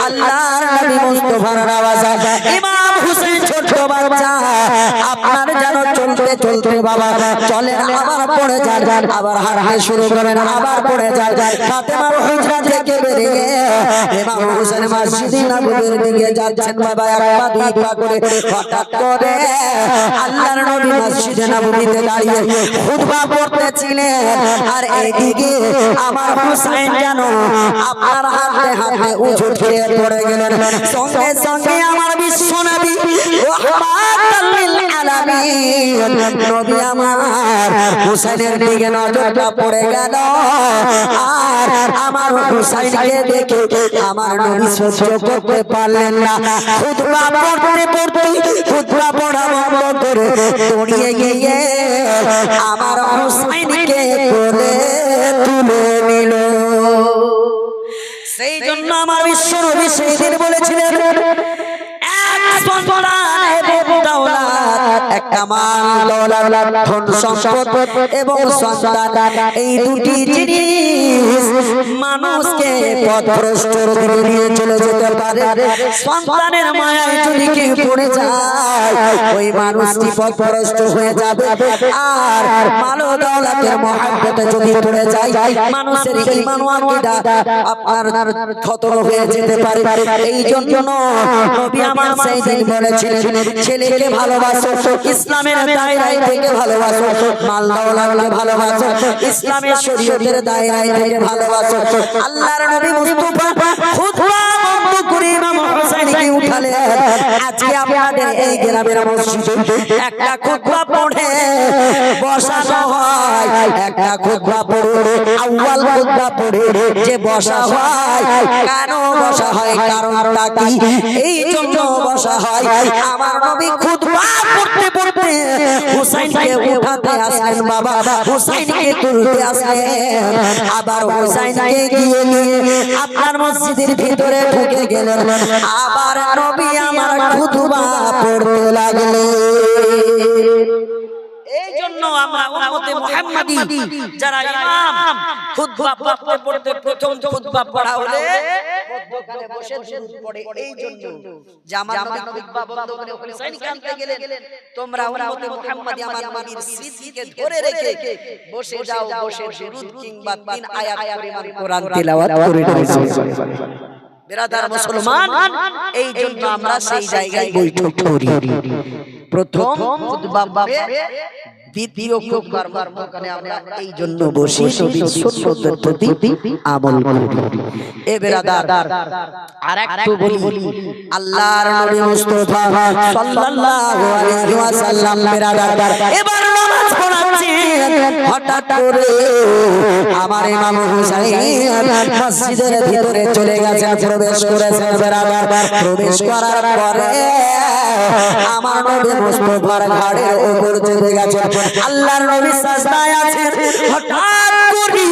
আল্লাহর নবী মুস্তাফার নওয়াজা ইমাম হুসাইন ছোট বাচ্চা আপনার যেন চলতে চলতে বাবা চলে আবার পড়ে যায় আবার হাঁটতে শুরু করেন আবার পড়ে যায় ফাতেমার হুজরা থেকে বেরিয়ে ইমাম হুসাইন মসজিদে নববীর দিকে যাচ্ছেন বাবা আর পা দুই পা করে হঠাৎ করে আল্লাহর নবী মসজিদে নববীতে দাঁড়িয়ে খুতবা পড়তেছিলেন আর এইদিকে আমার হুসাইন যেন আপনার হাতে হাতে উঁচু খেয়ে পড়ে গেলেন সঙ্গে সঙ্গে আমার বিশ্ব নবী রাহমাতাল লিল আলামিন নবী আমার হুসাইনের দিকে নজরটা পড়ে গেল আর আমার হুসাইনকে দেখে আমার নবী সহ্য করতে পারলেন না খুতবা পড়তে পড়তে খুতবা পড়া বন্ধ করে দৌড়িয়ে গিয়ে আমার হুসাইনকে কোলে তুলে নিল সেই জন্য আমার বিশ্ব নবী সেই দিন বলেছিলেন এক সন্তান এবং দৌলত একটা মাল দৌলত ধন সম্পদ এবং সন্তান এই দুটি জিনিস মানুষকে পথভ্রষ্টর দিকে নিয়ে চলে যেতে পারে সন্তানের মায়ায় যদি কেউ পড়ে যায় ওই মানুষটি পথভ্রষ্ট হয়ে যাবে আর মাল দৌলতের মহব্বতে যদি পড়ে যায় মানুষের ঈমান ও আকীদা আপনার খতম হয়ে যেতে পারে এই জন্য নবী আমার সেই দিন বলেছিলেন ছেলেকে ভালোবাসো ইসলামের দায়রায় থেকে ভালোবাসো মাল দৌলতকে ভালোবাসো ইসলামের শরীয়তের দায়রায় থেকে ভালোবাসো আল্লাহর নবী মুস্তাফা খুতবা বন্ধ করে ইমাম হুসাইনকে উঠালেন আজকে আপনাদের এই গ্রামের মসজিদে একটা খুতবা পড়ে বসানো হয় একটা খুতবা পড়ে আউয়াল খুতবা পড়ে যে বসা হয় কেন বসা হয় কারণটা কি এই জন্য বসা হয় আমার নবী খুতবা পড়তে পড়তে হুসাইনকে উঠাতে আসলেন বাবা হুসাইনকে তুলতে আসলেন আবার হুসাইনকে গিয়ে নিয়ে আপনার মসজিদের ভিতরে ঢুকে গেলেন আবার নবী আমার খুতবা পড়তে লাগলেন এই জন্য আমরা উম্মতে মুহাম্মাদি যারা ইমাম খুতবা পড়তে পড়তে প্রথম খুতবা পড়া হলে মধ্যখানে বসে দুরূদ পড়ে এই জন্য যে আমার নবী খুতবা বন্ধ করে হুসাইনকে আনতে গেলেন তোমরা উম্মতে মুহাম্মাদি আমার নবীর স্মৃতিকে ধরে রেখে বসে যাও বসে দুরূদ কিংবা তিন আয়াত পরিমাণ কোরআন তিলাওয়াত করে নাও বিরাদার মুসলমান এই জন্য আমরা সেই জায়গায় বৈঠক করি প্রথম খুতবা হবে দ্বিতীয় খুতবার মধ্যখানে আমরা এই জন্য বসি নবীর সুন্নতের প্রতি আমল করি এ বিরাদার আরেকটু বলি আল্লাহর নবী মুস্তাফা সাল্লাল্লাহু আলাইহি ওয়াসাল্লাম বিরাদার এবার নামাজ পড়াচ্ছেন হঠাৎ করে আমার ইমাম হুসাইন মসজিদের ভিতরে চলে গেছেন প্রবেশ করেছেন বিরাদার প্রবেশ করার পরে আমার নবী মুস্তাফার ঘাড়ের উপর চেপে গেছে আল্লাহর নবী সাজদায় আছেন হঠাৎ করে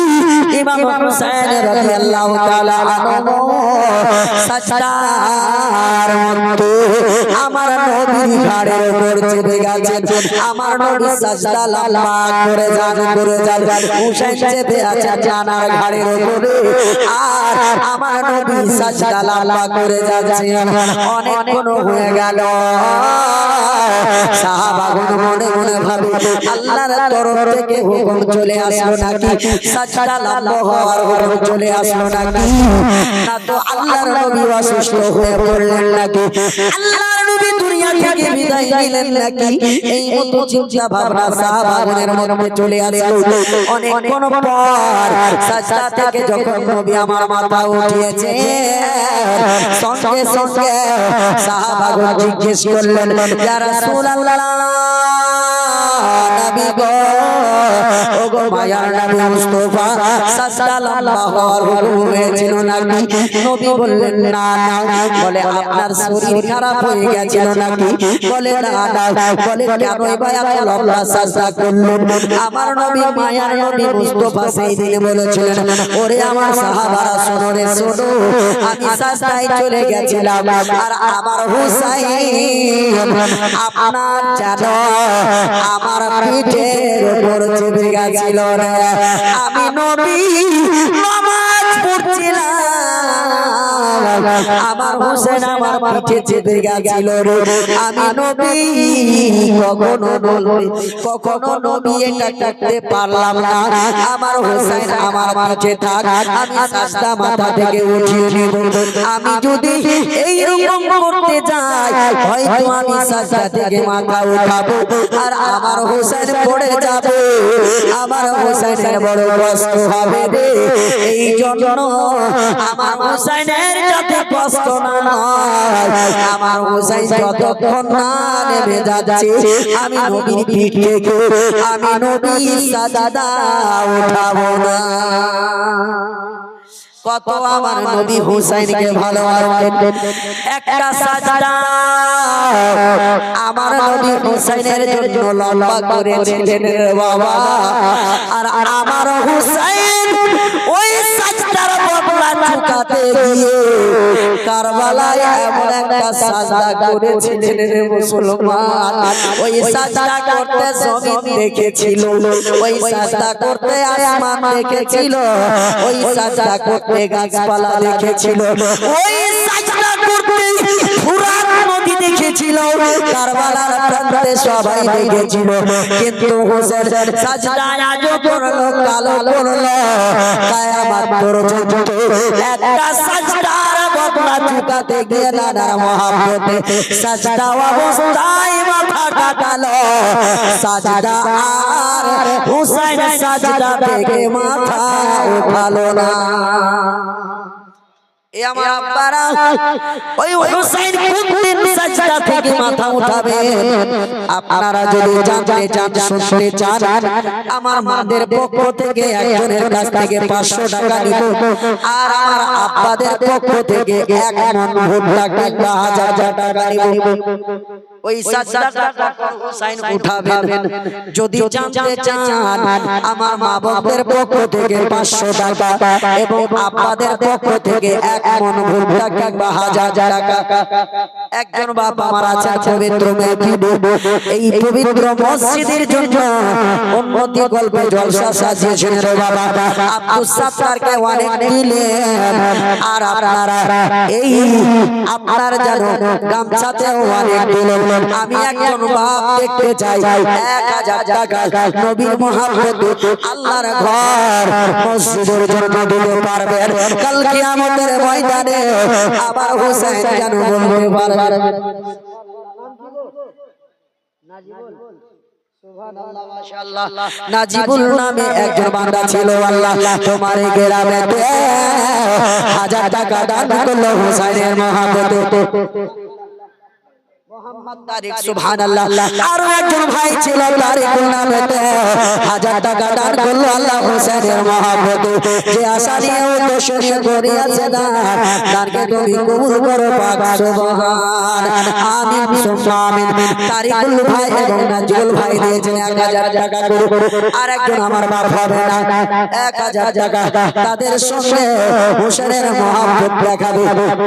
ইমাম হুসাইন রাদিয়াল্লাহু তাআলা আনহু সাজদার মধ্যে আমার নবীর ঘাড়ের উপর চেপে গেছেন আমার নবী সাজদা লম্বা করে যান হুসাইন চেপে আছে জানার ঘাড়ের উপরে আর আমার নবী সাজদা লম্বা করে যাচ্ছেন অনেকক্ষণ হয়ে গেল সাহাবাগণ মনে মনে ভাবে আল্লাহর তরফ থেকে হুকুম চলে আসলো নাকি সাজদা লম্বা হওয়ার হুকুম চলে আসলো নাকি না তো আল্লাহর নবী অসুস্থ হয়ে পড়লেন নাকি আল্লাহর নবী দুনিয়া থেকে বিদায় নিলেন নাকি এই মতো চিন্তা ভাবনা সাহাবাগণের মধ্যে চলে আসলো অনেকক্ষণ পর সাজদা থেকে যখন নবী আমার মাথা উঠিয়েছে সঙ্গে সঙ্গে সাহাবাগণ জিজ্ঞেস করলেন ইয়া রাসূলুল্লাহ নবী গো ওগো মায়ার নবী মুস্তাফা সাজদা লম্বা হওয়ার হুকুম হয়েছিল নাকি নবী বললেন না না বলে আপনার শরীর খারাপ হয়ে গেছিল নাকি বলে না না বলে কেন ভাই এত লম্বা সাজদা করলেন আমার নবী মায়ার নবী মুস্তাফা সেই দিন বলেছিলেন ওরে আমার সাহাবারা শোনো রে শোনো আমি সাজদায় চলে গেছিলাম আর আমার হুসাইন আপনার জানো আমার পিঠের উপর চেপে গেছিল রে আমি নবী নামাজ পড়ছিলাম আমার হোসেন আমার পিঠে চেপে গেছিল রে আমি নবী কখনো নবী এটা করতে পারলাম না আমার হোসেন আমার পিঠে থাক আমি সাজদা মাথা থেকে উঠিয়ে নেব আমি যদি এই রকম করতে যাই হয়তো আমি সাজদা থেকে মাথা উঠাবো আর আমার হোসেন পড়ে যাবে আমার হোসেনের বড় কষ্ট হবে রে এই জন্য আমার হোসেনের যাতে কষ্ট না হয় আমার হোসেন যতক্ষণ না নেমে যাচ্ছে আমি নবীর পিঠ থেকে আমি নবীর সাজদা উঠাবো না কত আমার নবী হুসাইনকে ভালোবাসতেন একটা সাজদা আমার নবী হুসাইনের জন্য লম্বা করেছিলেন রে বাবা আর আমার হুসাইন ওই সাজদার বদলা চুকাতে গিয়ে কারবালায় এমন একটা সাজদা করেছিলেন রে মুসলমান ওই সাজদা করতে জমিন দেখেছিল ওই সাজদা করতে আসমান দেখেছিল ওই সাজদা করতে গাছপালা দেখেছিল ওই সাজদা করতে ফুরাত নদী দেখেছিল কারবালার প্রান্তে সবাই দেখেছিল কিন্তু হোসেন সাজদা আজও করলো কালো করলো কিয়ামত পর্যন্ত একটা সাজদার বদলা চুকাতে গিয়ে নানার মহব্বতে সাজদা অবস্থায় মাথা কাটালো সাজদা আর হোসেন সাজদা থেকে মাথা উঠালো না আমার আব্বারা ওই হুসাইন কোনদিন সাজদা থেকে মাথা উঠাবে আপনারা যদি জানতে চান শুনতে চান আমার মাদের পক্ষ থেকে একজনের কাছ থেকে 500 টাকা নিব আর আমার আব্বাদের পক্ষ থেকে এক মন ভুট্টা কিংবা 1000 টাকা নিব ওই সাজদাটা হুসাইন উঠাবেন যদি জানতে চান আমার মা বোনদের পক্ষ থেকে 500 টাকা এবং আব্বাদের পক্ষ থেকে এক মন ভুট্টা কিংবা 1000 টাকা একজন বাবা আমার আছে পবিত্র মসজিদ এই পবিত্র মসজিদের জন্য উন্নতি গল্পে জলসা সাজিয়েছেন রে বাবা আব্দুস সাত্তারকে অনেক দিলেন আর আপনারা এই আপনার জানো গামছাতেও অনেক দিলেন আমি একজন বাপ দেখতে চাই 1000 টাকা নবীর মহব্বত আল্লাহর ঘর মসজিদের জন্য দিতে পারবেন কাল কিয়ামতের ময়দানে আবার হোসেন যেন বলতে পারবেন নাজিবুল নামে একজন বান্দা ছিল আল্লাহ তোমার গ্রামে 1000 টাকা দান করলো হোসেনের মহব্বত মোহাম্মদ তারিক সুবহানাল্লাহ আর একজন ভাই ছিল তারিকুল নামে 1000 টাকা দান করলো আল্লাহ হোসেনের মহব্বতে যে আশা নিয়ে উদ্দেশ্য নিয়ে করিয়াছে দানকে তুমি কবুল করো পাক সুবহান আমিন সুম্মা আমিন তারিকুল ভাই এবং নাজিবুল ভাই দিয়েছেন 1000 টাকা করে আর একজন আমার বাপ হবে না 1000 টাকা তাদের সঙ্গে হোসেনের মহব্বত দেখাবে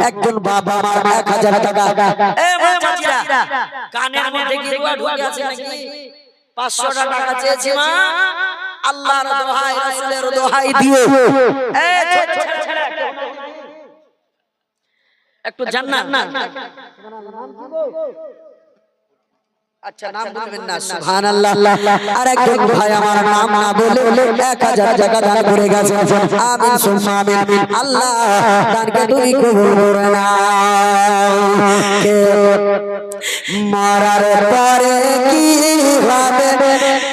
একজন বাবা আমার 1000 টাকা এ চাচিরা কানের মধ্যে কি রুয়া ঢুকে আছে নাকি 500 টাকা চেয়েছি মা আল্লাহর দোহাই রাসূলের দোহাই দিয়ে এই ছেলে একটু জান্নাত আচ্ছা নাম বলবেন না সুবহানাল্লাহ আর একজন ভাই আমার নাম না বলে 1000 টাকা দান করে গেছে আমিন সুম্মা আমিন আল্লাহ দানকে তুমি কবুল করে নাও মরার পরে কি হবে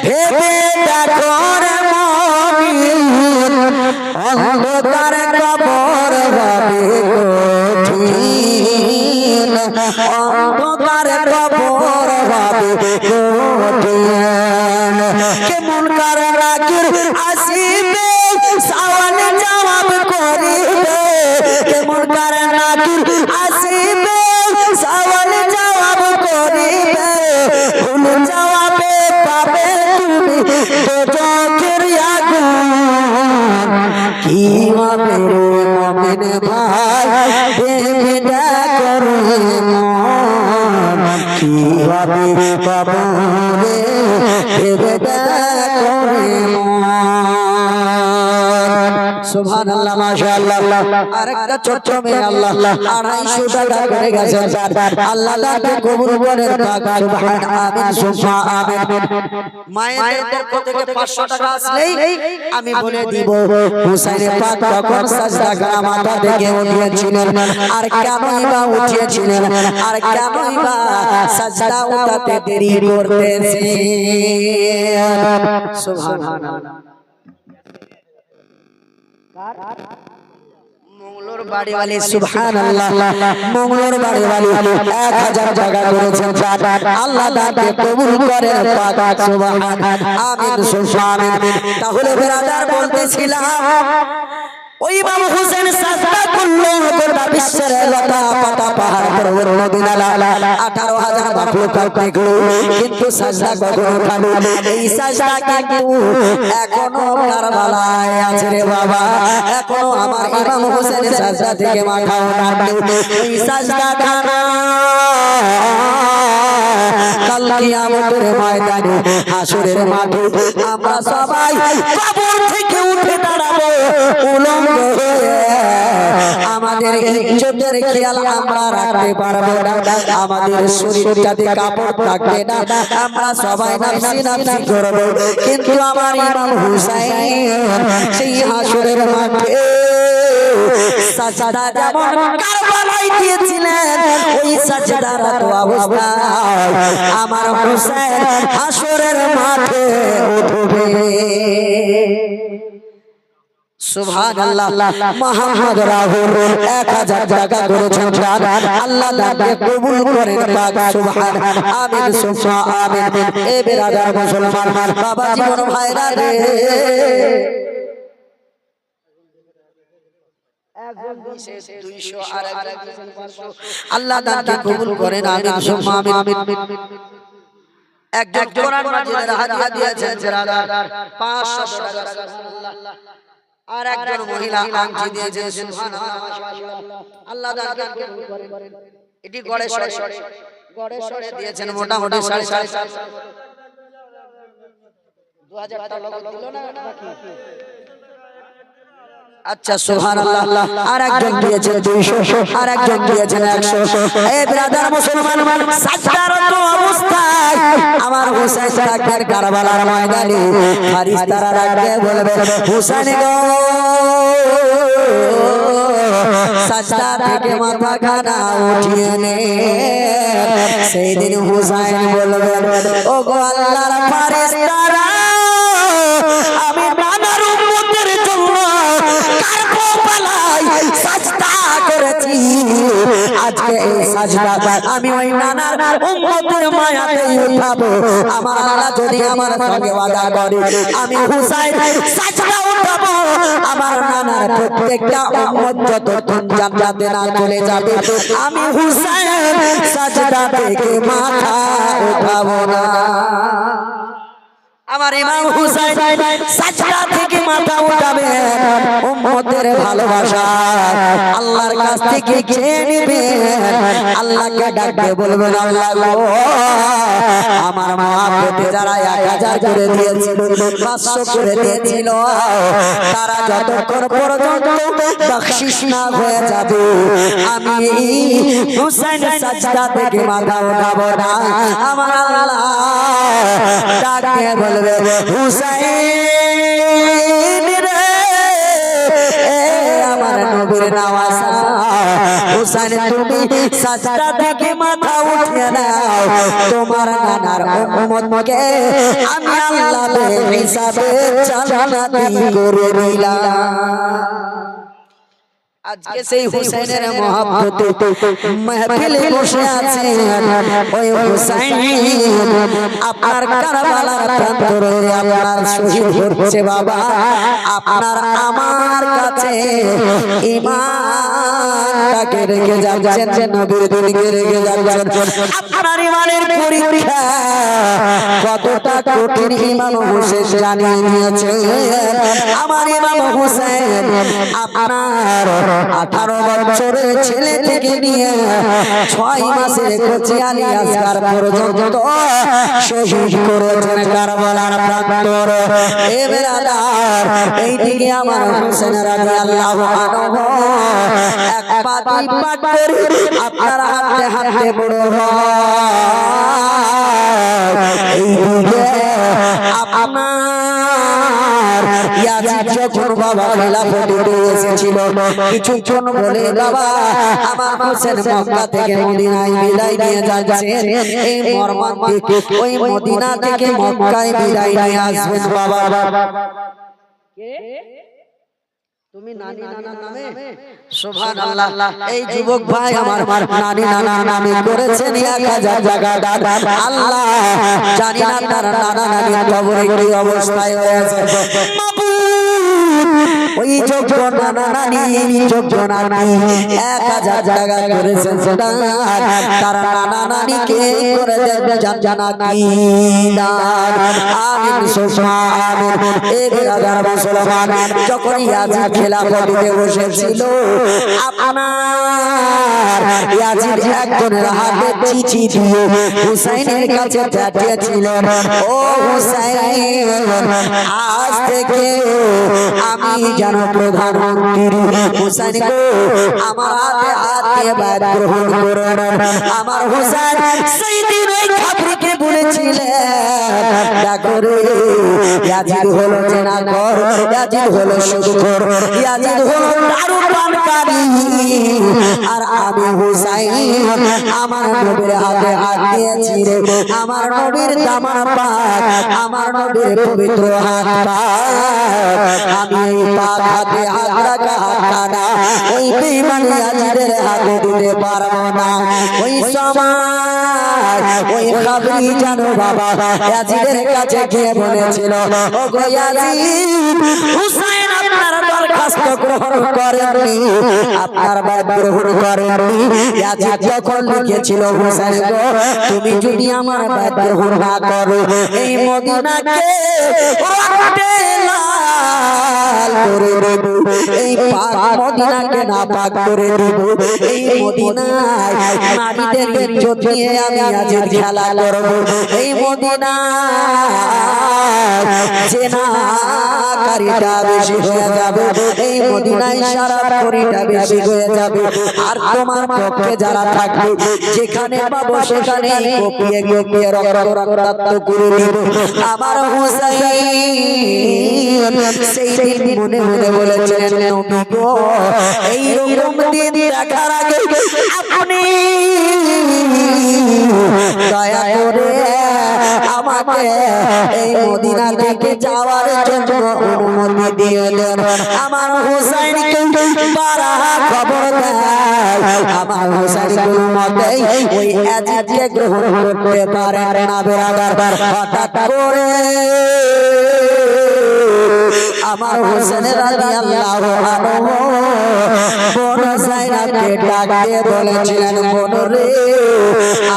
ভেবে দেখো রে মুমিন অন্ধকার কবর হবে কঠিন অন্ধকার কবর হবে কঠিন কেমন কার রাগির আসিবে সওয়াল জবাব করিবে কেমন কার রাগির আসিবে সওয়াল জবাব করিবে ভুল জবাবে পাবে তুমি দোজখের আগুন কি হবে রে মুমিন ভাই ভেবে দেখো রে মন কি হবে কবরে ভেবে দেখো রে মন সুবহানাল্লাহ মাশাআল্লাহ আরেকটা ছোট্ট মেয়ে আল্লাহ 250 টাকা করে গেছে আল্লাহ তাকে কবুল করেন পাক সুবহান আমিন সুবহান আমিন মায়ের পক্ষ থেকে 500 টাকা আসলেই আমি বলে দিব হুসাইনের পাক তখন সাজদা করা মাথা থেকে উঠিয়েছিলেন আর কেনই বা উঠিয়েছিলেন আর কেনই বা সাজদা উঠাতে দেরি করতেছেন সুবহানাল্লাহ মঙ্গলোর বাড়িওয়ালি সুবহানাল্লাহ মঙ্গলোর বাড়িওয়ালি 1000 টাকা করেছেন আল্লাহ তাকে কবুল করেন পাক সুবহান আমিন সুবহান তাহলে ব্রাদার বলতেছিলাম ওই ইমাম হোসেন সাজদা করলো গোটা বিশ্বের লতা পাতা পাহাড় পর্বত নদী নালা 18000 মাখলুক দেখলো কিন্তু সাজদা কখনো উঠালো এই সাজদা কিন্তু এখনো কারবালায় আছে রে বাবা এখনো আমার ইমাম হোসেন সাজদা থেকে মাথা ওঠানো এই সাজদা খানা কাল কিয়ামতের ময়দানে হাসরের মাঠে আমরা সবাই কবর থেকে উঠে দাঁড়াবো উলঙ্গ হয়ে আমাদের ইজ্জতের খেয়াল আমরা রাখতে পারবো না আমাদের শরীরটাতে কাপড় থাকবে না আমরা সবাই নাফসি নাফসি করব কিন্তু আমার ইমাম হুসাইন সেই হাসরের মাঠে সাজদা যেমন কারবালায় দিয়েছিলেন ওই সাজদারত অবস্থায় আমার হুসাইন হাসরের মাঠে উঠবে সুবহানাল্লাহ মুহাম্মদ রাসূল 1000 টাকা করেছেন আল্লাহ তাকে কবুল করেন পাক সুবহান আমিন সুবহান আমিন এ বিরাদার মুসলমান বাবা জীবন ভাইরা রে আল্লাহ তাকে কবুল করেন আমিন সুবহান আমিন একজন কোরআন মাজিদের হাদিয়া দিয়েছেন যারা 500 টাকা সুবহানাল্লাহ আর একজন মহিলা আংটি দিয়েছেন সুবহানাল্লাহ আল্লাহ তাকে কবুল করেন এটি গড়ে সরে দিয়েছেন মোটামুটি 7.5 2000 টাকা লোক দিল না বাকি আচ্ছা সুবহানাল্লাহ আর একজন দিয়েছেন 200 আর একজন দিয়েছেন 100 এই ব্রাদার মুসলমান সাজদারত অবস্থায় আমার হুসাইন থাকবেন কারবালার ময়দানে ফারিস্তারা রাখবে বলবে হুসাইন গো সাজদা থেকে মাথা খানা উঠিয়ে নে সেই দিন হুসাইন বলবে ও গো আল্লাহর ফারিস্তারা আমি নানার উম্মতের জন্য কারবালায় সাজদা করেছি আজকে এই সাজদা আমি ওই নানার উম্মতের মায়াতেই উঠাবো আমার আল্লাহ যদি আমার সঙ্গে ওয়াদা করে আমি হুসাইন সাজদা উঠাবো আমার নানার প্রত্যেকটা উম্মত যতক্ষণ জান্নাতে না চলে যাবে আমি হুসাইন সাজদা থেকে মাথা উঠাবো না আমার ইমাম হুসাইন সাজদা থেকে মাথা উঠাবে উম্মতের ভালোবাসা আল্লাহর কাছ থেকে চেয়ে নেবে আল্লাহকে ডাকবে বলবেন আল্লাহ গো আমার মহব্বতে যারা 1000 করে দিয়েছিল 500 করে দিয়েছিল তারা যতক্ষণ পর্যন্ত বখশিশ না হয়ে যাবে আমি হুসাইন সাজদা থেকে মাথা উঠাবো না আমার আল্লাহ ডাকবে বলবে হুসাইন রে আমার নবীর নওয়াজা হুসাইন তুমি সাজদা থেকে মাথা উঠিয়ে নাও তোমার নানার উম্মতকে আমি আল্লাহ হিসাবে জান্নাতি করে দিলাম আজকে সেই হুসাইনের মহব্বতে মাহফিলে বসে আছেন ওই হুসাইন আপনার কারবালার প্রান্তরে আপনার শহীদ হচ্ছে বাবা আপনার আমার কাছে ঈমান ইমানটাকে রেখে যাচ্ছেন নবীর দিনকে রেখে যাচ্ছেন আপনার ইমানের পরীক্ষা কতটা কঠিন ইমাম হোসেন জানিয়ে দিয়েছে আমার ইমাম হোসেন আপনার 18 বছরের ছেলে থেকে নিয়ে 6 মাসের কচিয়ালি আসগার পর্যন্ত শহীদ করেছেন কারবালার প্রান্তর এ বেরাদার এইদিকে আমার হোসেন রাদিয়াল্লাহু আনহু এক পা দুই পা করে আপনার হাতে হাতে বড় এইদিকে আপনার ইয়াজিদ যখন বাবা খেলাফতে এসেছিল কিছুক্ষণ বলে বাবা আমার হোসেন মক্কা থেকে মদিনায় বিদায় নিয়ে যাচ্ছে এই মর্মান্তিক ওই মদিনা থেকে মক্কায় বিদায় নিয়ে আসবেন বাবা কে তুমি নানি নানার নামে সুবহানাল্লাহ এই যুবক ভাই আমার নানি নানার নামে করেছেন 1000 জায়গা দান আল্লাহ জানি না তার নানা নানি কবরে কি অবস্থায় হয়েছে ওই যোগ্য নানা নানি যোগ্য নানি 1000 জায়গা করেছেন তার নানা নানিকে করে দেন জান্নাতি দান আমিন সুবহান আমিন এ বিরাদার মুসলমান যখন ইয়াজিদ খেলাফতে বসেছিল আপনার ইয়াজিদ একজনের হাতে চিঠি দিয়ে হুসাইনের কাছে পাঠিয়েছিলেন ও হুসাইন আজ থেকে আমি যেন প্রধানমন্ত্রী হুসাইন গো আমার হাতে হাত দিয়ে বায়াত গ্রহণ করুন আমার হুসাইন সেই দিন ওই কাফিরকে বলেছিলেন দেখো রে ইয়াজিদ হলো জেনাকর ইয়াজিদ হলো সুদখোর ইয়াজিদ হলো দারু পানকারী আর আমি হুসাইন আমার নবীর হাতে হাত দিয়েছি রে আমার নবীর দামান পাক আমার নবীর পবিত্র হাত পাক আমি এই পাক হাতে হাত রাখা হাতটা ওই বেঈমান ইয়াজিদের হাতে দিতে পারবো না ওই সময় ওই কাফির জানো বাবা ইয়াজিদের কাছে গিয়ে বলেছিল ও গো ইয়াজিদ হুসাইন আপনার দরখাস্ত গ্রহণ করেননি আপনার বায়াত গ্রহণ করেননি ইয়াজিদ যখন লিখেছিল হুসাইন গো তুমি যদি আমার বায়াত গ্রহণ না করো এই মদিনাকে রক্তে লাল করে দেব এই পাক মদিনাকে না পাক করে দেব এই মদিনায় নারীদের ইজ্জত নিয়ে আমি ইয়াজিদ খেলা করব এই মদিনায় জেনাকারীটা বেশি হয়ে যাবে এই মদিনায় শরাবখোরীটা বেশি হয়ে যাবে আর তোমার পক্ষে যারা থাকবে যেখানে পাবো সেখানে কপিয়ে কপিয়ে রক্তাক্ত করে দেব আমার হুসাইন সেই দিন মনে মনে বলেছিলেন নবী গো এই রকম দিন দেখার আগে আপনি দয়া করে আমাকে এই মদিনা থেকে যাওয়ার জন্য অনুমতি দিয়ে দেন আমার হুসাইনকে বারা খবর দেয় আমার হুসাইন কোনো মতেই ওই ইয়াজিদকে গ্রহণ করতে পারে না বেরাদার হঠাৎ করে আমার হোসেন রাদিয়াল্লাহু আনহু বোন যায়নাবকে ডাক দিয়ে বলেছিলেন বোন রে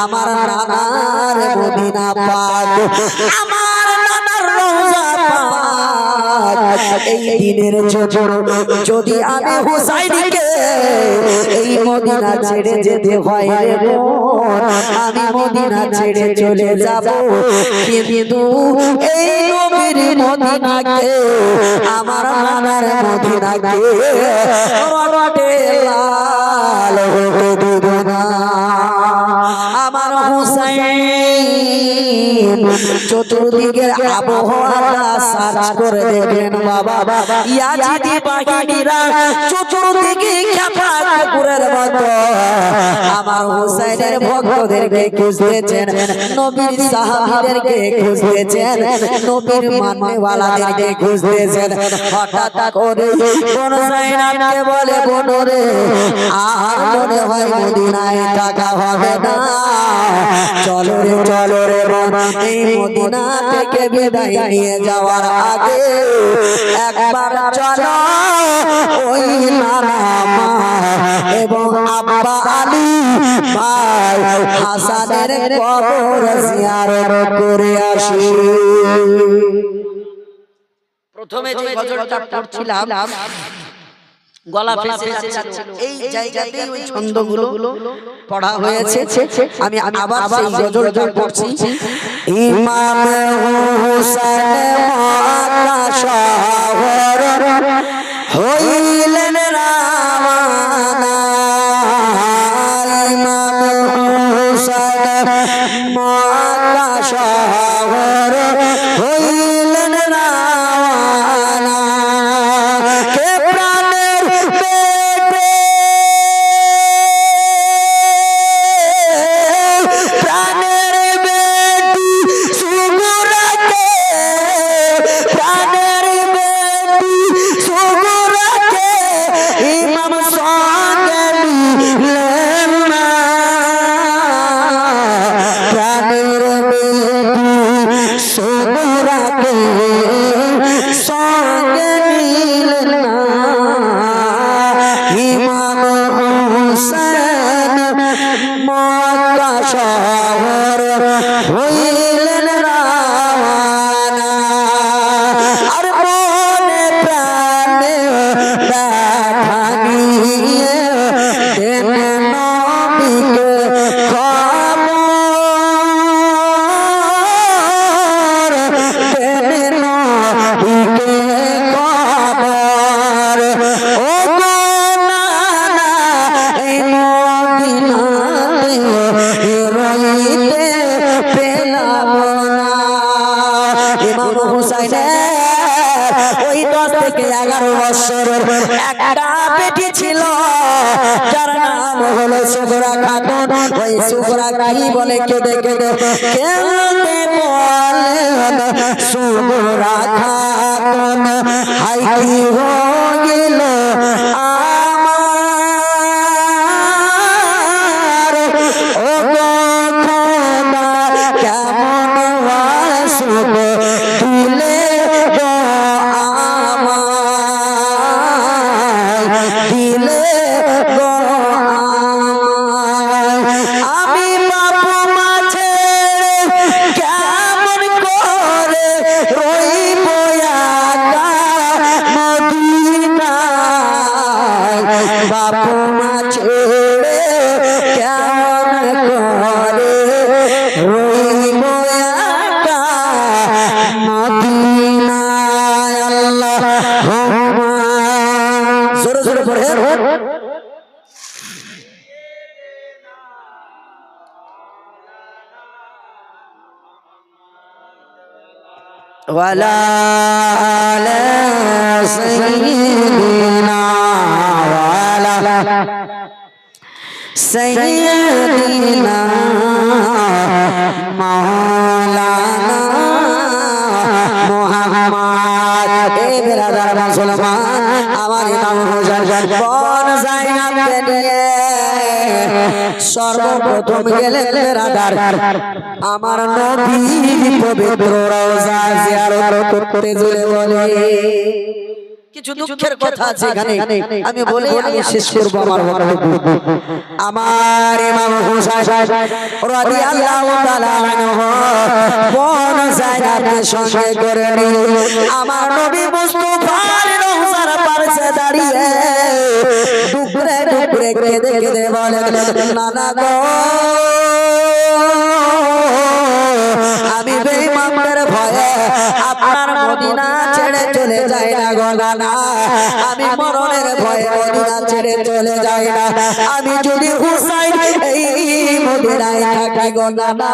আমার নানার মদিনা পাক আমার নানার রওজা পাক এই দিনের জন্য যদি আমি হুসাইনকে এই মদিনা ছেড়ে যেতে হয় রে বোন আমি মদিনা ছেড়ে চলে যাব কিন্তু এই নবীর মদিনাকে আমার নানার মদিনাকে রক্তে লাল হতে দেব না আমার হুসাইন চতুর্দিকের আবহাওয়াটা সার্চ করে দেখলেন বাবা ইয়াজিদি বাহিনীরা চতুর্দিকে খেপা কুকুরের মতো আমার হুসাইন হুসাইনের ভক্তদেরকে খুঁজতেছেন, নবীর সাহাবীদেরকে খুঁজতেছেন, নবীর মাননেওয়ালাদেরকে খুঁজতেছেন। হঠাৎ করে কোন জায়নাবকে বলে, বোন রে, আর মনে হয় মদিনায় থাকা হবে না, চলো রে চলো রে বোন, এই মদিনা থেকে বিদায় নিয়ে যাওয়ার আগে একবার চলো ওই নানা মা এবং আব্বা আলী ভাই হাসানের কবর জিয়ারত করে আসি। প্রথমে যে গজলটা পড়ছিলাম গলা ফেঁসে যাচ্ছিল, এই জায়গাতেই ওই ছন্দগুলো পড়া হয়েছে। আমি আবার সেই গজলটা পড়ছি। ইমাম হুসাইন মক্কা শহর হইলেন রাওয়ানা, ইমাম হুসাইন মক্কা শহর হইলেন রাওয়ানা, কে প্রাণের বেটে প্রাণের বেটি সুগুরাকে, প্রাণের বেটি সুগুরাকে ইমাম সঙ্গে নিলেন না, প্রাণের বেটি সুগুরাকে সঙ্গে নিলেন না, ইমাম হুসাইন মক্কা শহর হইলেন রাওয়ানা, আর মনে প্রাণে ব্যথা নিয়ে দেন নবীকে খবর, দেন নবীকে খবর, ও গো নানা এই মদিনাতে রইতে পেলাম না। ইমাম হুসাইনের ওই 10 থেকে 11 বছরের একটা বেটি ছিল, যার নাম হলো সুগরা খাতুন। ওই সুগরা কি বলে কেঁদে কেঁদে কেঁদে বলেন, সুগরা খাতুন হাই কি হইল আমার, ও গো খোদা কেমন সুখ দিলে গো আমায়, দিলে গো আমায়, আমি বাপু মা ছেড়ে কেমন করে রইব একা মদিনায়, বাপু মা ছেড়ে কেমন করে রইব একা মদিনায়। আল্লাহুম্মা জোরে জোরে পড়ে ওয়ালা আলা সাইয়্যিদিনা ওয়ালা সাইয়্যিদিনা মাওলানা মুহাম্মদ। এ বিরাদার মুসলমান, আমার ইমাম হুসাইন কোন জায়গাতে নিয়ে সর্বপ্রথম গেলেন বিরাদার, আমার নবীর পবিত্র রওজা জিয়ারত করতে জুড়ে বলে। কিছু দুঃখের কথা আছে এখানে, আমি বলে আমি শেষ করব আমার বক্তব্য। আমার ইমাম হুসাইন রাদিয়াল্লাহু তাআলা আনহু কোন জায়গাতে সঙ্গে করে নিয়ে আমার নবী মুস্তাফার রওজার পাশে দাঁড়িয়ে ডুকরে ডুকরে কেঁদে কেঁদে বলেন, নানা গো আমি বেঈমানদের ভয়ে আপনার মদিনা ছেড়ে চলে যাই না গো নানা, আমি মরণের ভয়ে মদিনা ছেড়ে চলে যাই না, আমি যদি হুসাইন এই মদিনায় থাকি গো নানা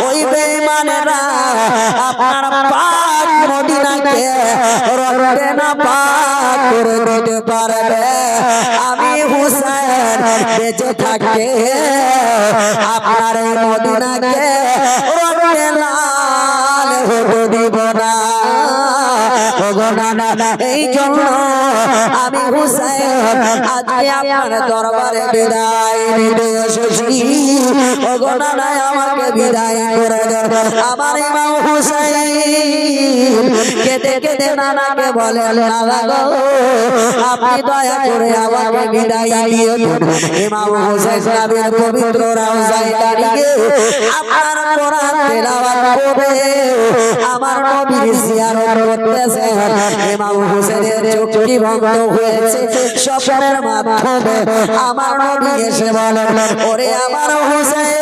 ওই বেঈমানেরা আপনার পাক মদিনাকে রটে না পাক করে দিতে পারবে আমি হুসাইন বেঁচে থাকতে আপনার এই মদিনাকে রটে লাল হতে দিব না ওগো নানা এই জন্য আমি হুসাইন আজকে আপনার দরবারে বিদায় নিতে এসেছি ওগো নানা আমাকে বিদায় করে দেন আমার ইমাম হুসাইন কেঁদে কেঁদে নানাকে বলেন নানা গো আপনি দয়া করে আমাকে বিদায় দিয়ে দিন ইমাম হুসাইন সাহেবের পবিত্র রওজায় দাঁড়িয়ে আপনার কোরআন তেলাওয়াত করে আমার নবীর জিয়ারত করতেছে ইমাম হুসাইনের চোখটি বন্ধ হয়েছে স্বপ্নের মাধ্যমে আমার নবী এসে বলেন ওরে আমার হুসাইন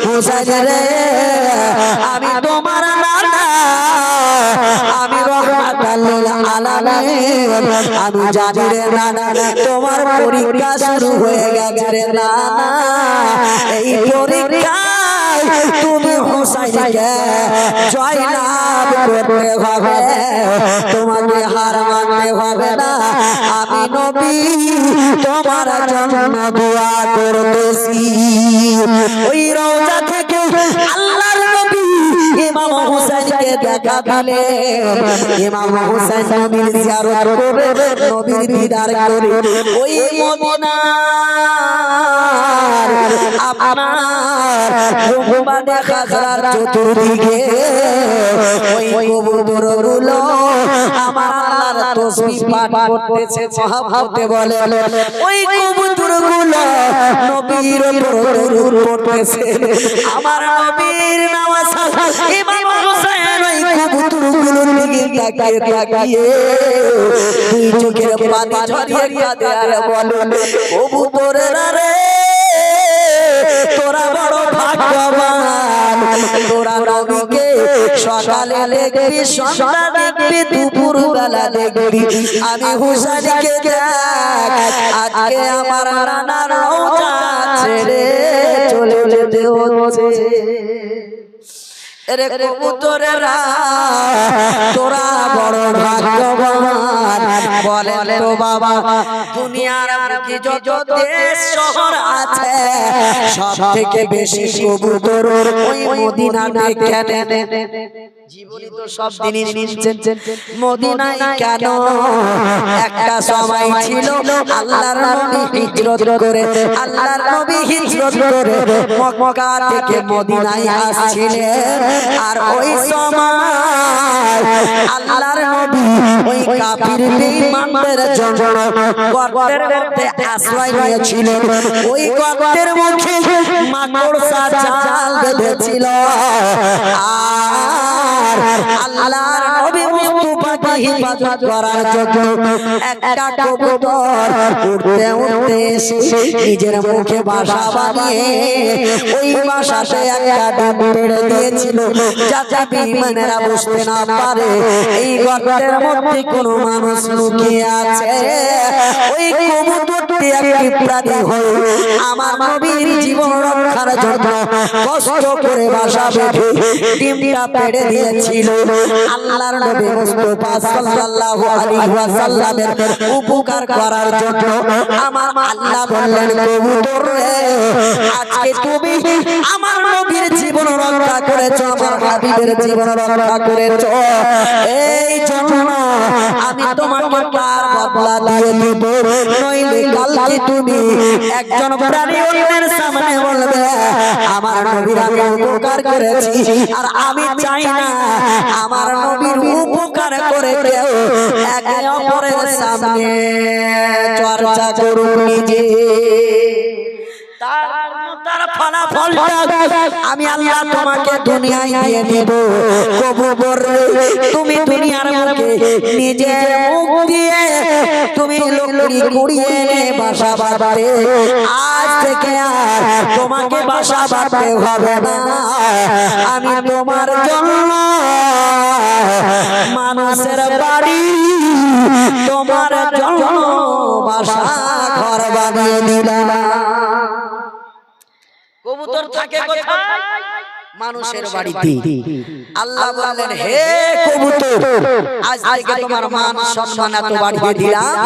হুসাইন রে আমি তোমার নানা আমি রহমাতুল আলামিন আমি জানি রে নানা তোমার পরীক্ষা শুরু হয়ে গেছে রে নানা এই পরীক্ষায় তুমি হুসাইনকে জয়লাভ করতে হবে তোমাকে হার মানতে হবে না আমি নবী তোমার জন্য দোয়া করতেছি ওই রওজা থেকে আল্লাহর নবী ইমাম হুসাইনকে দেখা দিলে ইমাম হুসাইন নবীর জিয়ারত করে নবীর দিদার করে ওই মদিনার আপনার রুবানে খাজরার চতুর্দিকে ওই কবুতরগুলো আমার আল্লাহর তাসবিহ পাঠ করতেছে মহব্বতে বলে ওই কবুতরগুলো নবীর উপর দরুদ পড়তেছে আমার নবীর নামাজ ইমাম হুসাইন ওই কবুতরগুলোর দিকে তাকিয়ে তাকিয়ে দুই চোখের পানি ঝরিয়ে কাঁদে আর বলে কবুতরেরা রে তোরা বড় ভাগ্যবান তোরা নবীকে সকালে দেখবি সন্ধ্যা দেখবি দুপুর বেলা দেখবি আমি হুসাইনকে দেখ আজকে আমার নানার রওজা ছেড়ে চলে যেতে হচ্ছে এরে কবুতরেরা তোরা বড় ভাগ্যবান বলে তো বাবা দুনিয়ার বুকে যত দেশ শহর আছে সব থেকে বেশি কবুতর ওই মদিনাতে কেন জীবনী তো সব দিনই নিচ্ছেন মদিনায় কেন একটা সময় ছিল আল্লাহর নবী হিজরত করে আল্লাহর নবী হিজরত করে মক্কা থেকে মদিনায় আসছিলেন আর ওই সময় আল্লাহর নবী ওই কাফির বেঈমানদের জন্য গর্তের মধ্যে আশ্রয় নিয়েছিলেন ওই গর্তের মুখে মাকড়সা জাল বেঁধেছিল আর আল্লাহর নবী মুস্তাফাকে হিফাজত করার জন্য একটা কবুতর উড়তে উড়তে এসে নিজের মুখে বাসা বানিয়ে ওই বাসাতে একটা ডাব পেড়ে দিয়েছিল যাতে বেঈমানেরা বুঝতে না পারে এই গর্তের মধ্যে কোনো মানুষ লুকিয়ে আছে ওই কবুতরটি একটি প্রাণী হয়ে আমার নবীর জীবন রক্ষার জন্য কষ্ট করে বাসা বেঁধে ডিমটা পেড়ে দিয়েছিল আল্লাহর নবী মুস্তাফা সাল্লাল্লাহু আলাইহি ওয়াসাল্লামের উপকার করার জন্য আমার আল্লাহ বললেন কবুতর রে আজকে তুমি আমার নবীর জীবন রক্ষা করেছো আমার হাবিবের জীবন রক্ষা করেছো এই জন্য আমি তোমাকে তার বদলা দিয়ে দিব নইলে কালকে তুমি একজন প্রাণী অন্যের সামনে বলবে আমার নবীর আমি উপকার করেছি আর আমি চাই না আমার নবীর উপকার করে কেউ একে অপরের সামনে চর্চা করুক নিজে তার ফলাফলটা আমি আল্লাহ তোমাকে দুনিয়ায় দিয়ে দেব কবুতর তুমি দুনিয়ার মুখে নিজের মুখ দিয়ে তুমি লকড়ি কুড়িয়ে বাসা বাঁধতে আজ থেকে আর তোমাকে বাসা বাঁধতে হবে না আমি তোমার জন্য মানুষের বাড়ি তোমার জন্য বাসা ঘর বানিয়ে দিলাম থাকে কোথায়? মানুষের বাড়িতে। আল্লাহ বললেন, হে কবুতর, আজ থেকে তোমার মান সম্মান এত বাড়িয়ে দিলাম,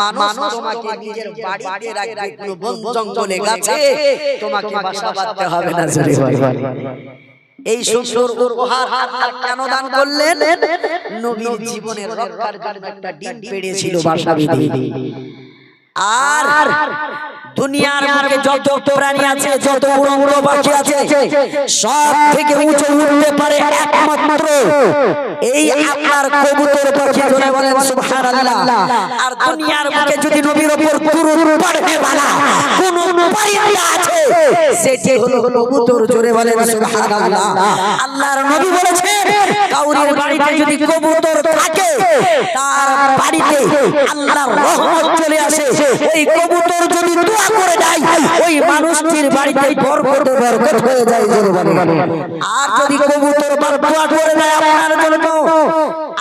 মানুষ তোমাকে নিজের বাড়িতে রাখবে, কোনো বন জঙ্গলে গাছে তোমাকে বাসা বাঁধতে হবে না। জোরে বলেন। এই সুন্দর উপহার আল্লাহ কেন দান করলেন? নবীর জীবনের রক্ষার জন্য একটা ডিম পেড়েছিল বাসা বেঁধে। আর দুনিয়ার বুকে যত প্রাণী আছে, যত উড়ো উড়ো পাখি আছে, সব থেকে উঁচু উঠতে পারে একমাত্র এই আপনার কবুতর পাখি। জোরে বলেন সুবহানাল্লাহ। আর দুনিয়ার বুকে যদি নবীর উপর কুরুর পড়বে বালা কোন পারিয়া আছে, সেটি হলো কবুতর। জোরে বলেন সুবহানাল্লাহ। আল্লাহর নবী বলেছেন, কাউরির বাড়িতে যদি কবুতর থাকে, তার বাড়িতে আল্লাহর রহমত চলে আসে। ওই কবুতর যদি দোয়া করে দেয়, ওই মানুষটির বাড়িতে বরকত বরকত হয়ে যায়। জোরে বলেন। আর যদি কবুতর দোয়া করে দেয় আপনার জন্য,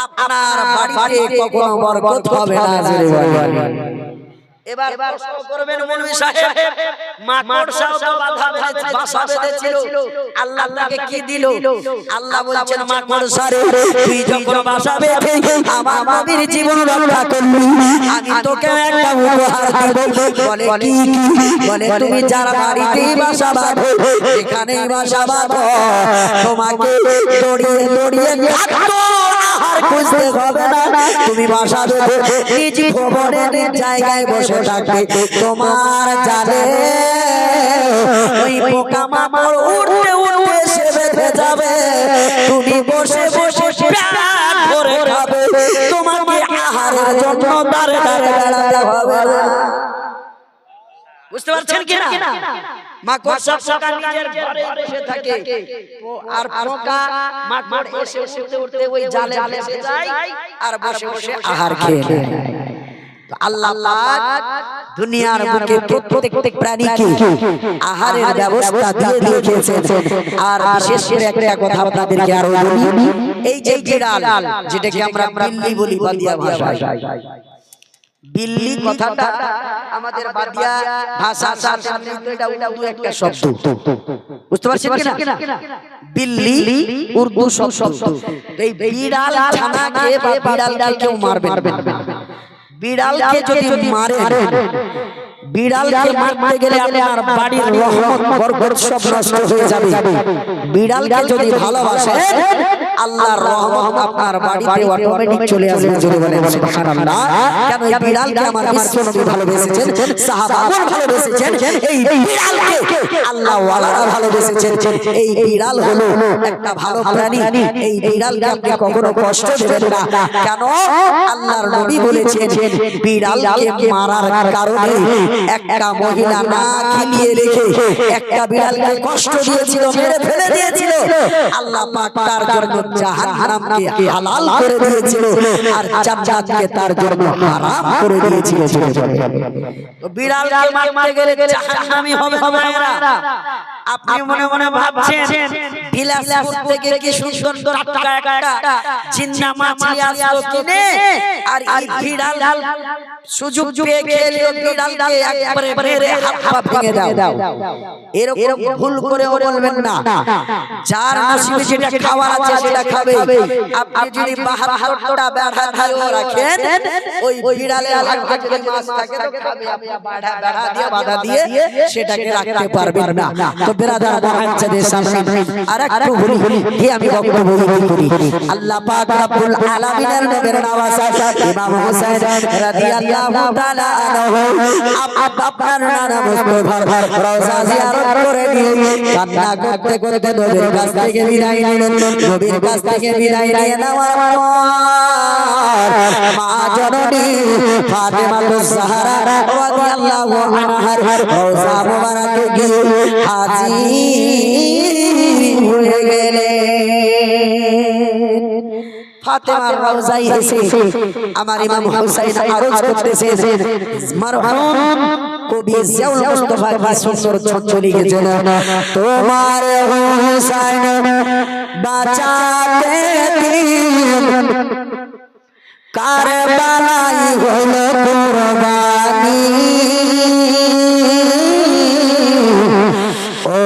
আপনার বাড়িতে কখনো বরকত হবে না। জোরে বলেন। এবার প্রশ্ন করবেন, মৌলভী সাহেব, মাকড়সাও তো বাসা বেঁধেছিল, আল্লাহ তাকে কি দিল? আল্লাহ বলছেন, মাকড়সা রে, তুই যখন বাসা বেঁধে আমার নবীর জীবন রক্ষা করলি, আমি তোকে একটা উপহার দেব। বলে কি? বলে তুমি যার বাড়িতেই বাসা বাঁধো, এখানেই বাসা বাঁধো, তোমাকে দড়িয়ে দড়িয়ে থাকতো, আর খুঁজতে হবে না। তুমি বাসা বেঁধে নিজ ভবনের জায়গায় বসে থাকবে, তোমার জালে ওই পোকা মাকড় উড়তে উড়তে এসে বেঁধে যাবে, তুমি বসে বসে পেট ভরে খাবে, তোমাকে আহারের জন্য দাঁড়ে দাঁড়ে বেড়াতে হবে না। বুঝতে পারছেন কিনা? মাকড়সা পোকা নিজের ঘরে বসে থাকে, আর পোকা মাকড় এসে উড়তে উড়তে ওই জালে ফেসে যায় আর বসে বসে আহার খেয়ে নেয়। আল্লাহ পাক দুনিয়ার বুকে প্রত্যেক প্রাণীকে আহারের ব্যবস্থা দিয়ে দিয়েছেন। আর বিশেষ করে একটা কথা আপনাদেরকে আরো বলি, এই যে বিড়াল, যেটাকে আমরা বিল্লি বলি বাদিয়া ভাষায়, বিল্লি কথাটা আমাদের বাদিয়া ভাষার সাথে এটা উর্দু একটা শব্দ। বুঝতে পারছেন কিনা? বিল্লি উর্দু শব্দ। এই বিড়াল ছানাকে বা বিড়ালকে কেউ মারবেন না। বিড়ালকে যদি মারেন, বিড়ালকে মারতে গেলে আপনার বাড়ির রহমত বরকত সব নষ্ট হয়ে যাবে। বিড়ালকে যদি ভালোবাসেন, আল্লাহর রহমত আপনার বাড়িতে অটোমেটিক চলে আসবে। জোরে বলেন সুবহানাল্লাহ। কেন এই বিড়ালকে আমার বিশ্বনবী ভালোবেসেছেন, সাহাবাগণ ভালোবেসেছেন, এই বিড়ালকে আল্লাহ ওয়ালারা ভালোবেসেছেন। এই বিড়াল হলো একটা ভালো প্রাণী। এই বিড়ালকে আপনি কখনো কষ্ট দেবেন না। কেন? আল্লাহর নবী বলেছেন, বিড়ালকে মারার কারণে একটা মহিলা না খিলিয়ে রেখে একটা বিড়ালকে কষ্ট দিয়েছিল, মেরে ফেলে দিয়েছিল। আল্লাহ পাক তার জন্য জাহান্নামকে হালাল করে দিয়েছিল, আর জান্নাতকে তার জন্য হারাম করে দিয়েছিল। তো বিড়ালকে মারতে গেলে জাহান্নামী হবে না। আপনি মনে মনে ভাবছেন, বিলাসপুর থেকে কি সুন্দর টাটকা একটা জিন্না মাছলি আসলো কিনে, আর এই বিড়াল সুযোগ পেয়ে খেলে বিড়ালকে একবারে মেরে হাত পা ভেঙে দাও। এরকম ভুল করে বলবেন না। যার নসিবে যেটা খাওয়ার আছে সেটা খাবে। আপনি যদি 72টা বেড়া ধারে রাখেন, ওই বিড়ালের ভাগ্যে যদি মাছ থাকে তো খাবে, আপনি বেড়া দিয়ে বাধা দিয়ে সেটাকে রাখতে পারবেন না। তো বেরাদার মহাজ্জাদের সামনে আরেকটু বলি কি আমি বক্তব্য করি। আল্লাহ পাক রব্বুল আলামিনের নবীর নওয়াজা ইমাম হোসেন রাদিয়াল্লাহু তাআলা আনহু আপনার নাম মুস্তফার রওজা জিয়ারত করে নিয়ে কান্না করতে করতে নবীর কাছ থেকে বিদায় নিলেন। নবীর কাছ থেকে বিদায় নিয়ে নেওয়ার পর মা জননী ফাতেমাতুজ জাহরা রাদিয়াল্লাহু আনহার রওজা মুবারকে গিয়ে হাজির হয়ে গেলেন। ফাতেমার রওজায় এসে আমার ইমাম হুসাইন আরজ করতেছেন, মরহুম কবি জিয়াউল মুস্তাফা কি সুন্দর ছন্দ লিখেছেন, তোমার হুসাইন বাঁচাতে দিন কারবালাই হলো কুরবানি, ও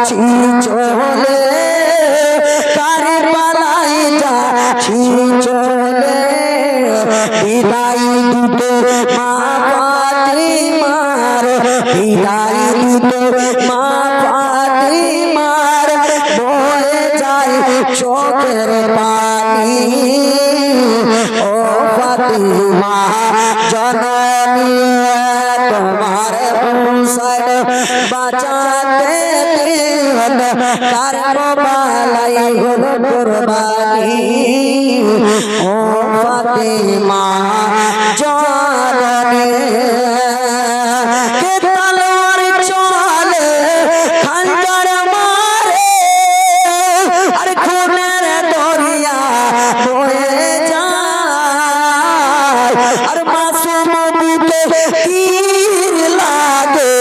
যাচ্ছি চলে কারবালায় যাচ্ছি চলে বিদায় দিতে মা ফাতিমার বিদায় দিতে মা ফাতিমার বয়ে যায় চোখের পানি ও ফাতিমা জননী তোমার হুসাইন বাঁচাতে দিন কারবালায় হলো কুরবানি ও ফাতিমা জননী কে তলোয়ার চলে খঞ্জর মারে আর খুনের দরিয়া বয়ে যায় আর মাসুম বুকে তীর লাগে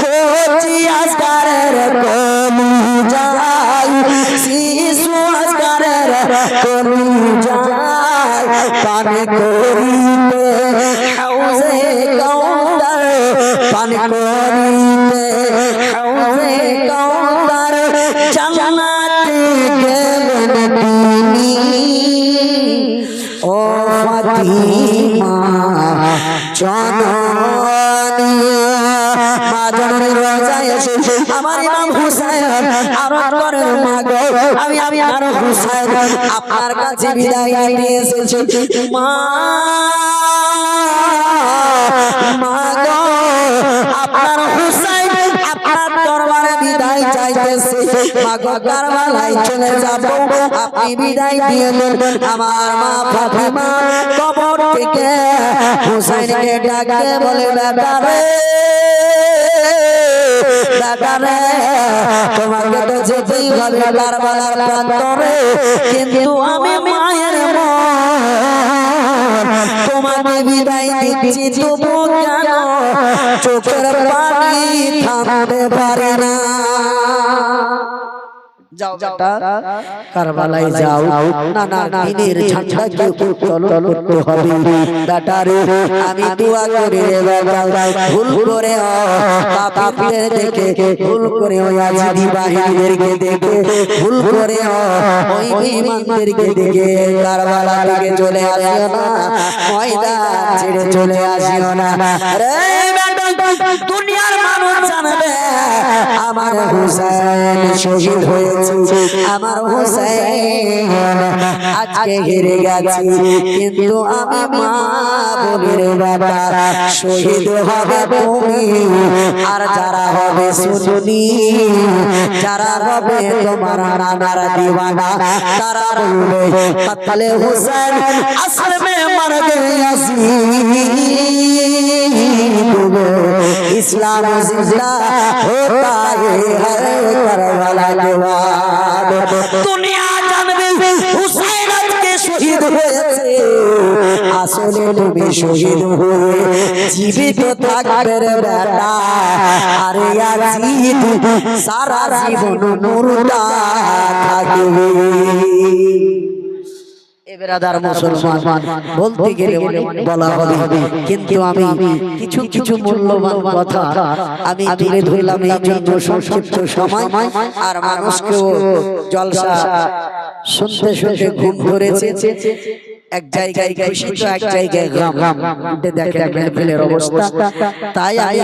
কোচি আসকারের কলি যায় শিশু আসকারের কলি যায় পানি করিতে হাউজে কাউন্টার পানি করিতে হাউজে কাউন্টার জান্নাতে গেলেন তিনি ও ফাতিমা জননী মা জননীর রোজায় এসে আমার ইমাম হুসাইন আরত করেন মা গো আমি আর হুসাইন আপনার কাছে বিদায় নিয়ে এসেছি মা মা গো আপনার হুসাইন আপনার দরবারে বিদায় চাইতেছে মা গো কারবালায় চলে যাব আপনি বিদায় দিয়ে দেন আমার মা ফাতিমা কবর থেকে হুসাইনকে ডাকে বলে বেটা রে বেটা রে তোমাকে তো যেতেই হবে কারবালার প্রান্তরে কিন্তু আমি মায়ের মন তোমাকে বিদায় দিচ্ছি তবু কেন চোখের পানি থামতে পারে না যাও বেটা কারবালায় যাও না না দিনের ঝান্ডাকে উত্তোলন করতে হবে বেটা রে আমি দোয়া করে রে বেটা ভুল করে কাফিরদের দেখে ভুল করে ওই আজাদি বাহিনীদেরকে দেখে ভুল করে ওই বেঈমানদেরকে দেখে কারবালা থেকে চলে আসিও না ময়দান ছেড়ে চলে আসিও না রে বেটা দুনিয়ার মানুষ জানবে আমার হুসাইন শহীদ হয়েছে আমার হুসাইন আজকে হেরে গেছে কিন্তু আমি মা বলির বাবা শহীদ হবে তুমি আর যারা হবে সুন্নি যারা হবে তোমার নানার দিওয়ানা তারা বলবে কাতলে হুসাইন আসল মে মর গয়ে इस्लाम जिंदा होता है करबला के बाद दुनिया जानবে হুসাইন আজকে শহীদ হয়েছে আসলে তুমি শহীদ হয়ে জীবিত থাকবে রে বেটা আরে আজিদ সারা জীবন মুর্দা থাকবে বেরাদার মুসলমান বলতে গেলে বলা হবে কিন্তু আমি কিছু কিছু মূল্যবান কথা আমি তুলে ধরলাম এই জন্য সংক্ষিপ্ত সময় আর মানুষকেও জলসা শুনতে শুনতে ঘুম ধরেছে এক জায়গায় খুশি তো এক জায়গায় গম দেখেন মেহফিলের অবস্থা তাই আমি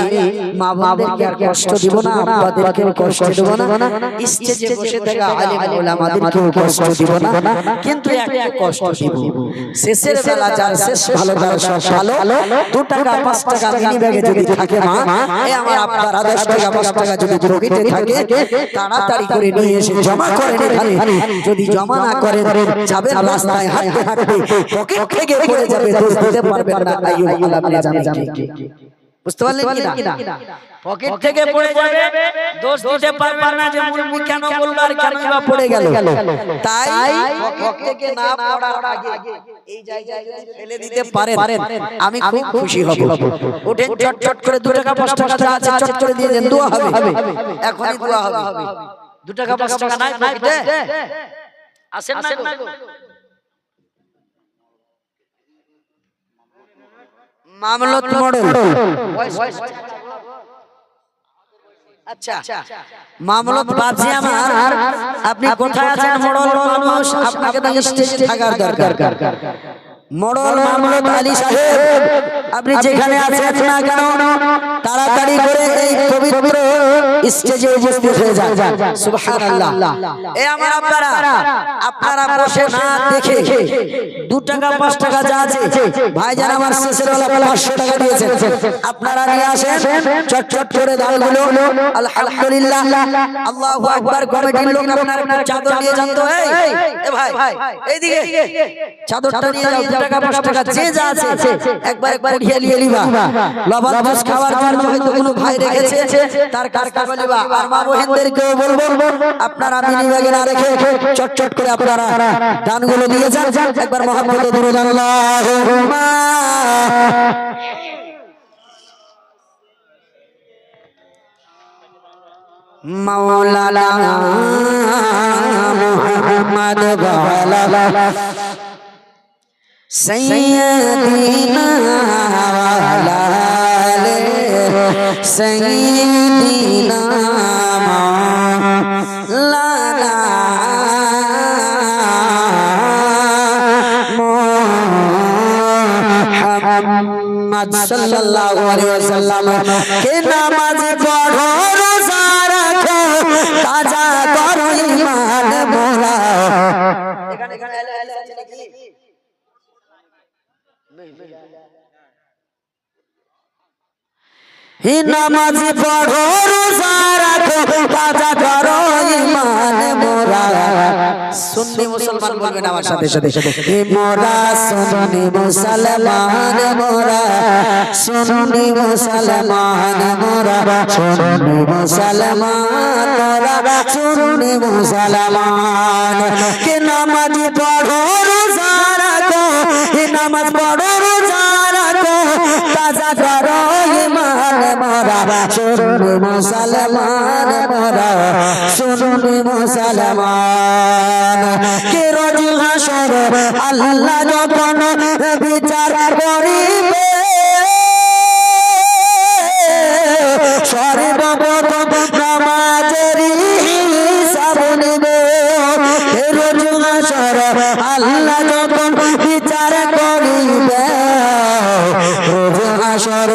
মা বাবাদেরকে আর কষ্ট দিব না আব্বাদেরকেও কষ্ট দিব না স্টেজে বসে থাকা আলেম উলামাদেরকেও কষ্ট দিব না কিন্তু একটা কষ্ট দিব শেষের বেলা যার শেষ ভালো তার সব ভালো 2 টাকা 5 টাকা মিনি ব্যাগে যদি থাকে মা এই আমার আব্বার 10 টাকা 5 টাকা যদি পকেটে থাকে তাড়াতাড়ি করে নিয়ে এসে জমা করে নিন যদি জমা না করে যাবেন রাস্তায় হাঁটতে হাঁটতে পকেট থেকে পড়ে যাবে দোষ দিতে পারবেন না আইয়ুল আপনি জানেন কি বুঝতে পারলেন কি না পকেট থেকে পড়ে যাবে দোষ দিতে পারবেন না যে মুলমি কেন বলল আর কেন বা পড়ে গেল তাই পকেট থেকে না পড়ার আগে এই জায়গায় ফেলে দিতে পারেন আমি খুব খুশি হব ওঠেন চটচট করে 2 টাকা 5 টাকা যা আছে চট করে দিয়ে দেন দোয়া হবে এখনই দোয়া হবে 2 টাকা 5 টাকা নাই পকেটে আসেন না গো মামলত মডেল আচ্ছা মামলত বাজি আমার, আপনি কোথায় আছেন মোড়ল মানুষ? আপনাকে তো স্টেজে থাকার দরকার। মোড়ল মামলত আলী সাহেব, আপনি যেখানে আছেন না কেন তাড়াতাড়ি করে এই পবিত্র স্টেজে উপস্থিত হয়ে যান। সুবহানাল্লাহ। এই আমার আপনারা বসে না দেখে 2 টাকা 5 টাকা যা আছে ভাইজান আমার শেষের বেলা 500 টাকা দিয়েছেন, আপনারা নিয়ে আসেন চটচট করে দালগুলো। আলহামদুলিল্লাহ, আল্লাহু আকবার। কমিটির লোক আপনারা চাদর নিয়ে যান তো। এই ভাই এইদিকে চাদরটা নিয়ে যাও। 2 টাকা 5 টাকা যে যা আছে একবার পড়িয়ে নিয়ে নিবা। লবণ জুস খাওয়ার জন্য হয়তো কোনো ভাই রেখেছে, তার কাছ থেকে নিবা। আর মা বহিনদেরকেও বলবো আপনারা মিনি ব্যাগে না রেখে চটচট করে আপনারা দানগুলো দিয়ে যান। একবার মহব্বতে দুরূদ আল্লাহুম্মা মাওলানা মুহাম্মদ ওয়ালা সাইয়্যিদিনা ওয়ালা আলি সাইয়্যিদিনা মাওলানা মুহাম্মদ সাল্লাল্লাহু আলাইহি ওয়াসাল্লাম কে নামাজ পড়ো রোজা রাখো তাজা করো ঈমান মোরা। এখানে আছে নাকি? হি নামাজ পড়ো রোজা রাখো তাজা করো ঈমান মোরা। সুন্নি মুসলমান বলবেন আমার সাথে সাথে, হে মোরা সুন্নি মুসলমান মোরা, সুন্নি মুসলমান মোরা, সুন্নি মুসলমান মোরা, সুন্নি মুসলমান। কে নামাজ পড়ো রোজা রাখো, হে নামাজ পড়ো রোজা রাখো তাজা করো ঈমান মোরা। সুন্নি মুসলমান মোরা, সুন্নি মুসলমান। কে রোজ হাসর আল্লাহ যখন বিচার করিবে, সর্বপ্রথম নামাজের হিসাব নিবে। কে রোজ হাসর আল্লাহ যখন বিচার করিবে, রোজ হাসর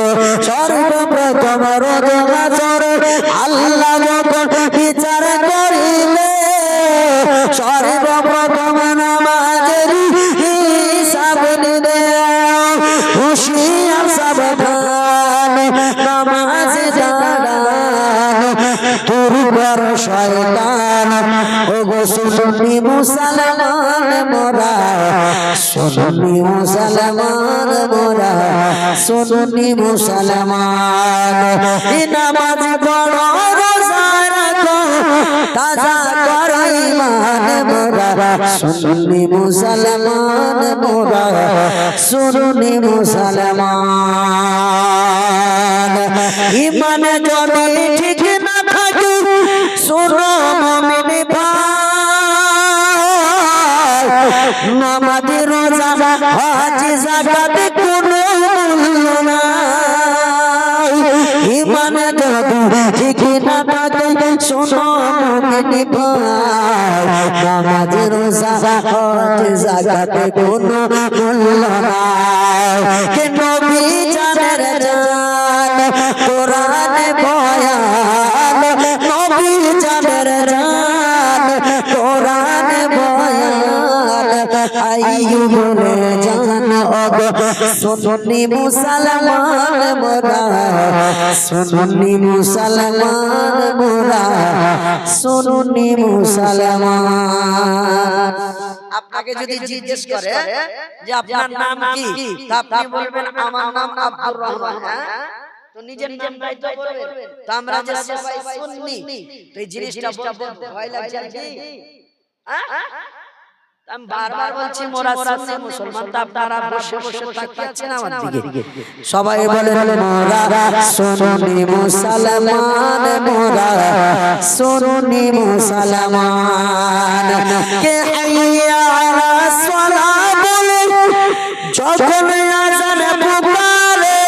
সর্বপ্রথম রোজ হাসর আল্লাহ যখন বিচার করিবে, সর্বপ্রথম নামাজের হিসাব নিবে। হুঁশিয়ার সাবধান নামাজে দাঁড়ান, দুর্বল শয়তান ওগো সুন্নি মুসলমান মোরা, সুন্নি মুসলমান মোরা, সুন্নি মুসলমান। নামাজ পড়ো রোজা রাখো তাজা করো ঈমান মোরা, সুন্নি মুসলমান মোরা, সুন্নি মুসলমান। ঈমান যদি ঠিক না থাকে শোনো মুমিন ভাই, নামাজ রোজা হজ যাকাত কোনো মূল্য নাই। ঈমান যদি ঠিক না থাকে শোনো মুমিন ভাই, নামাজ রোজা হজ যাকাত কোনো মূল্য নাই। কে নবী জানের জান কোরআন বয়ান, নবী জানের জান কোরআন বয়ান। আইয়ুব বলে জান ওগো সুন্নি মুসলমান মোরা, সুন্নি মুসলমান মোরা, সুন্নি মুসলমান। আপনাকে যদি জিজ্ঞেস করে যে আপনার নাম কি, তা আপনি বলবেন আমার নাম আব্দুর রহমান। তো নিজের নামটাই তো বলবেন। তো আমরা যে সবাই সুন্নি, তো এই জিনিসটা বলতে ভয় লাগছে কি? আমি বারবার বলছি মোরা সুন্নি মুসলমান, তো আপনারা বসে বসে তাকিয়েছেন আমার দিকে। সবাই বলেন মোরা সুন্নি মুসলমান মোরা, সুন্নি মুসলমান। কে হাইয়া আলা সালাহ বলে যখন আযান পুকারে,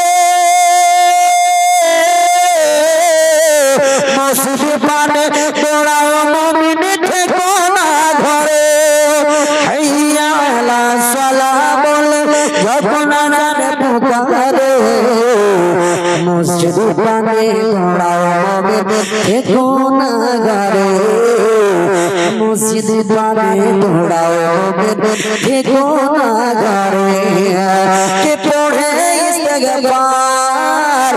পানে দৌড়াও মুমিন থেকো না ঘরে হাইয়া আলা সালাহ বলে যখন আজান পুকারে মসজিদ পানে দৌড়াও মুমিন থেকো না ঘরে মসজিদ পানে দৌড়াও মুমিন থেকো না ঘরে কে পড়ে ইস্তেগফার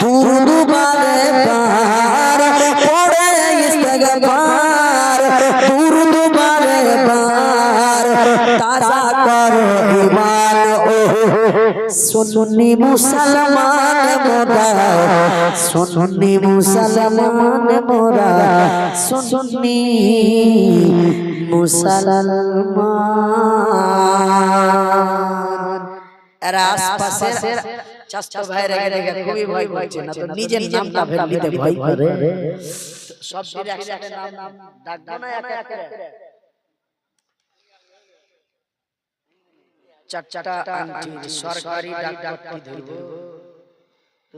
দুরূদ বারে পার পড়ে ইস্তেগফার দুরূদ বারে পার তাজা করো ঈমান ও সুন্নি মুসলমান মোরা সুন্নি মুসলমান মোরা সুন্নি মুসলমান এরা আশপাশের চাচা ভাইরা রেগে খুবই ভয় করছে না তো নিজের নামটা ফেলতে ভয় করে সব দিন একসাথে নাম ডাকবো না একা করে চারটা আন্টি সরকারি ডাক্তার ধরবো তো